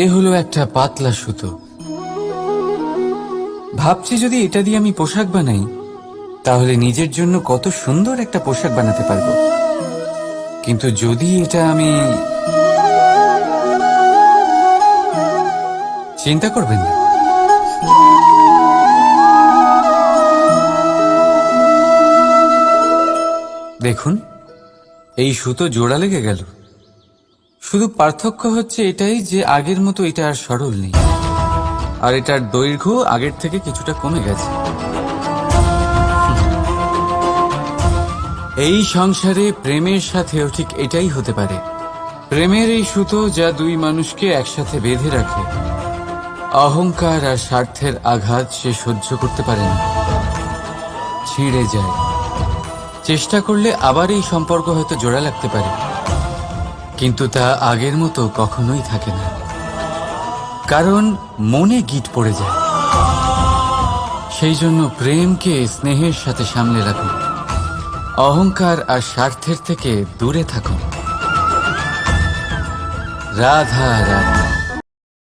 এ হলো একটা পাতলা সুতো। ভাবছি যদি এটা দিয়ে আমি পোশাক বানাই তাহলে নিজের জন্য কত সুন্দর একটা পোশাক বানাতে পারবো। কিন্তু যদি এটা আমি চিন্তা করবেন না, দেখুন এই সুতো জোড়া লেগে গেল। শুধু পার্থক্য হচ্ছে এটাই যে আগের মতো এটা আর সরল নেই, আর এটার দৈর্ঘ্য আগের থেকে কিছুটা কমে গেছে। এই সংসারে প্রেমের সাথেও ঠিক এটাই হতে পারে। প্রেমের এই সুতো যা দুই মানুষকে একসাথে বেঁধে রাখে, অহংকার আর স্বার্থের আঘাত সে সহ্য করতে পারে না, ছিঁড়ে যায়। চেষ্টা করলে আবার এই সম্পর্ক হয়তো জোড়া লাগতে পারে, কিন্তু তা আগের মতো কখনোই থাকে না, কারণ মনে গিঁট পড়ে যায়। সেই জন্য প্রেমকে স্নেহের সাথে সামলে রাখুন, অহংকার আর স্বার্থের থেকে দূরে থাকুন। রাধা রাধা।